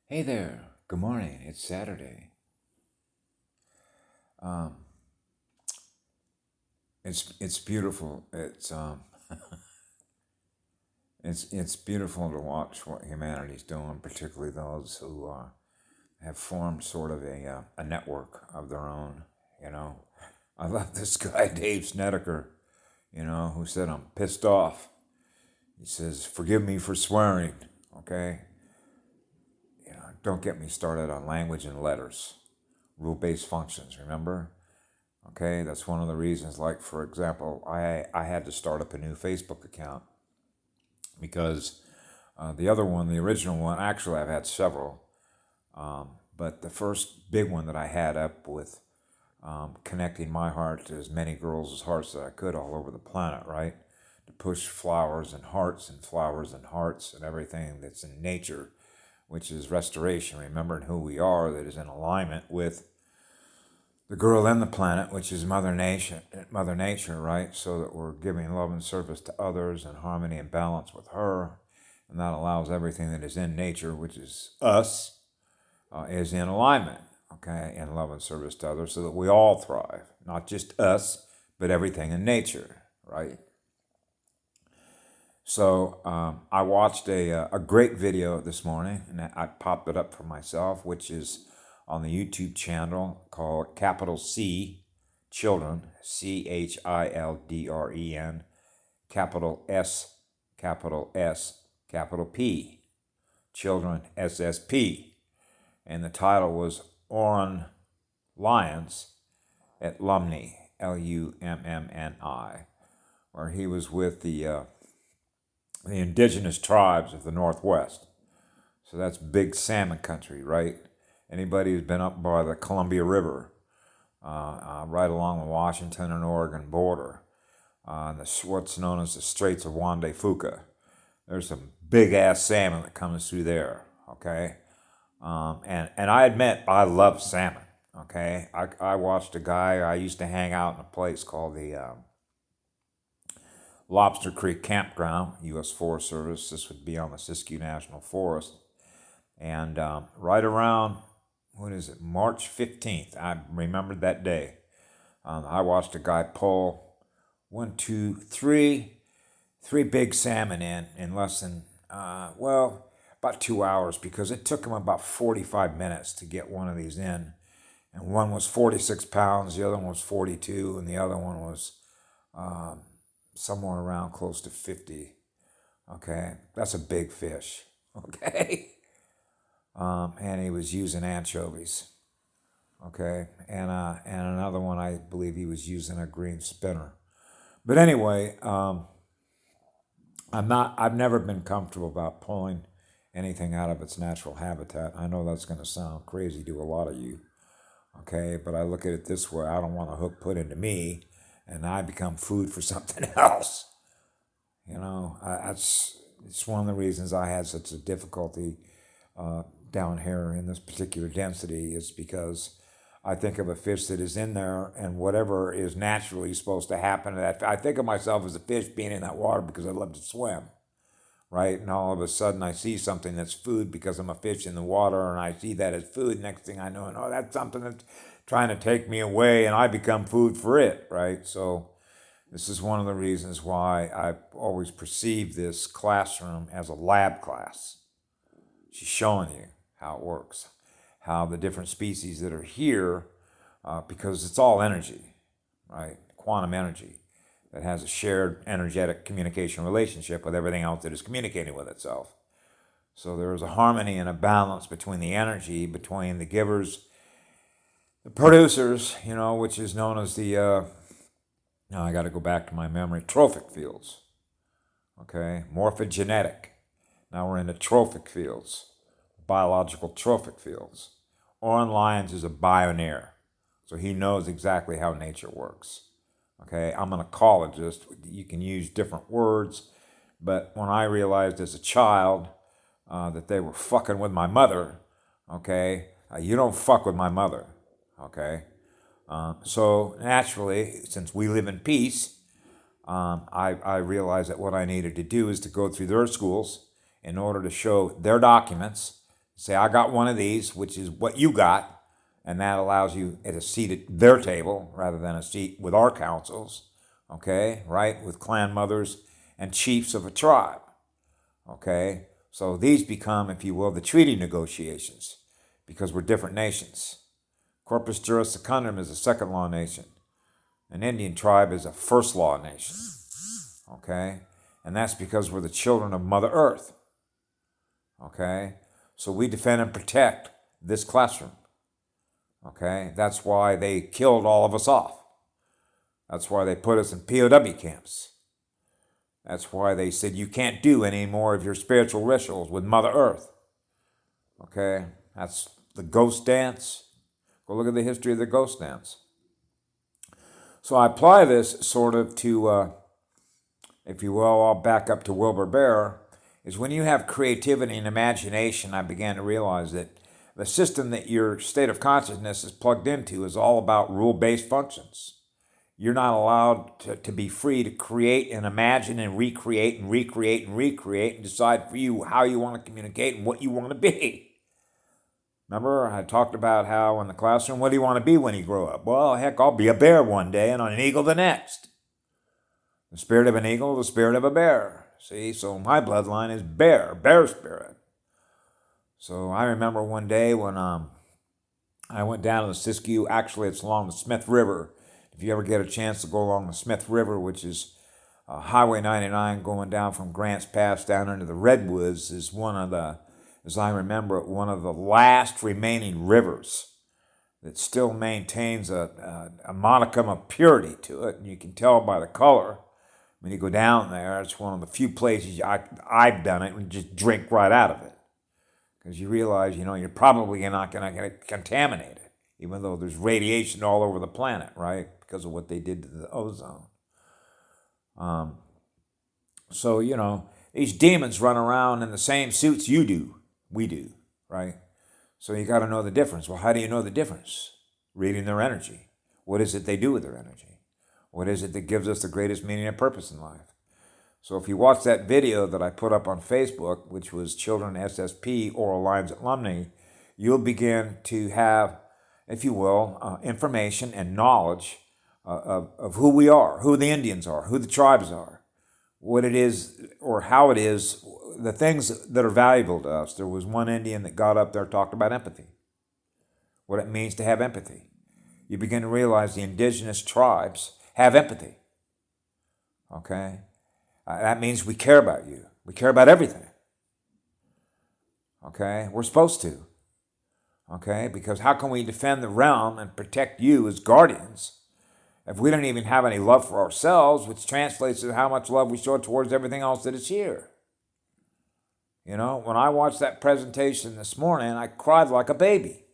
Hey there. Good morning. It's Saturday. Um, it's beautiful. It's beautiful to watch what humanity's doing, particularly those who have formed sort of a network of their own. You know, I love this guy Dave Snedeker. Who said I'm pissed off. He says, "Forgive me for swearing." Okay, don't get me started on language and letters, rule-based functions. Remember? Okay, that's one of the reasons. Like, for example, I had to start up a new Facebook account because the other one, the original one, actually, I've had several. But the first big one that I had up with connecting my heart to as many girls' hearts that I could all over the planet, right? To push flowers and hearts and everything that's in nature, which is restoration, remembering who we are, that is in alignment with the girl and the planet, which is Mother Nature, right? So that we're giving love and service to others and harmony and balance with her, and that allows everything that is in nature, which is us, is in alignment, okay, in love and service to others, so that we all thrive, not just us, but everything in nature, right? So I watched a great video this morning, and I popped it up for myself, which is on the YouTube channel called Capital C Children, Children, capital S, capital S, capital P, Children, SSP. And the title was Oren Lyons at Lumni, Lummni, where he was with the indigenous tribes of the Northwest. So that's big salmon country, right? Anybody who's been up by the Columbia River, right along the Washington and Oregon border, and what's known as the Straits of Juan de Fuca, there's some big ass salmon that comes through there, okay? And I admit, I love salmon, okay? I watched a guy, I used to hang out in a place called the Lobster Creek Campground, U.S. Forest Service. This would be on the Siskiyou National Forest. And right around, what is it, March 15th, I remembered that day. I watched a guy pull one, two, three big salmon in less than, about 2 hours, because it took him about 45 minutes to get one of these in. And one was 46 pounds, the other one was 42, and the other one was somewhere around close to 50. Okay, that's a big fish. Okay. And he was using anchovies. Okay, and another one, I believe he was using a green spinner. But anyway, I've never been comfortable about pulling anything out of its natural habitat. I know that's going to sound crazy to a lot of you. Okay, but I look at it this way: I don't want a hook put into me, and I become food for something else. That's it's one of the reasons I had such a difficulty down here in this particular density, is because I think of a fish that is in there, and whatever is naturally supposed to happen to that. I think of myself as a fish being in that water because I love to swim, right? And all of a sudden I see something that's food because I'm a fish in the water, and I see that as food. Next thing I know, that's something that's trying to take me away, and I become food for it, right? So this is one of the reasons why I always perceive this classroom as a lab class. She's showing you how it works, how the different species that are here, because it's all energy, right? Quantum energy that has a shared energetic communication relationship with everything else that is communicating with itself. So there is a harmony and a balance between the energy, between the givers, the producers, which is known as now I got to go back to my memory, trophic fields, okay? Morphogenetic. Now we're in the trophic fields, biological trophic fields. Oren Lyons is a bioneer, so he knows exactly how nature works. Okay, I'm an ecologist. You can use different words, but when I realized as a child that they were fucking with my mother, okay, you don't fuck with my mother, okay? So naturally, since we live in peace, I realized that what I needed to do is to go through their schools in order to show their documents Say, I got one of these, which is what you got, and that allows you at a seat at their table rather than a seat with our councils, okay, right, with clan mothers and chiefs of a tribe, okay? So these become, if you will, the treaty negotiations because we're different nations. Corpus Juris Secundum is a second law nation. An Indian tribe is a first law nation, okay? And that's because we're the children of Mother Earth, okay? So we defend and protect this classroom, okay? That's why they killed all of us off. That's why they put us in POW camps. That's why they said you can't do any more of your spiritual rituals with Mother Earth, okay? That's the ghost dance. Go look at the history of the ghost dance. So I apply this sort of to, if you will, I'll back up to Wilbur Bear, is when you have creativity and imagination, I began to realize that the system that your state of consciousness is plugged into is all about rule-based functions. You're not allowed to be free to create and imagine and recreate and recreate and recreate and decide for you how you want to communicate and what you want to be. Remember, I talked about how in the classroom, what do you want to be when you grow up? Well, heck, I'll be a bear one day and an eagle the next. The spirit of an eagle, the spirit of a bear. See, so my bloodline is bear spirit. So I remember one day when I went down to the Siskiyou, actually it's along the Smith River. If you ever get a chance to go along the Smith River, which is Highway 99 going down from Grants Pass down into the Redwoods, is one of the, as I remember it, one of the last remaining rivers that still maintains a modicum of purity to it. And you can tell by the color. When you go down there, it's one of the few places I've done it and just drink right out of it. Because you realize, you're probably not going to contaminate it, even though there's radiation all over the planet, right? Because of what they did to the ozone. So, these demons run around in the same suits you do, we do, right? So you got to know the difference. Well, how do you know the difference? Reading their energy. What is it they do with their energy? What is it that gives us the greatest meaning and purpose in life? So if you watch that video that I put up on Facebook, which was Children SSP Oral Lines at Lumney, you'll begin to have, if you will, information and knowledge of who we are, who the Indians are, who the tribes are, what it is or how it is, the things that are valuable to us. There was one Indian that got up there, talked about empathy, what it means to have empathy. You begin to realize the indigenous tribes have empathy, okay? That means we care about you. We care about everything, okay? We're supposed to, okay? Because how can we defend the realm and protect you as guardians if we don't even have any love for ourselves, which translates to how much love we show towards everything else that is here? When I watched that presentation this morning, I cried like a baby.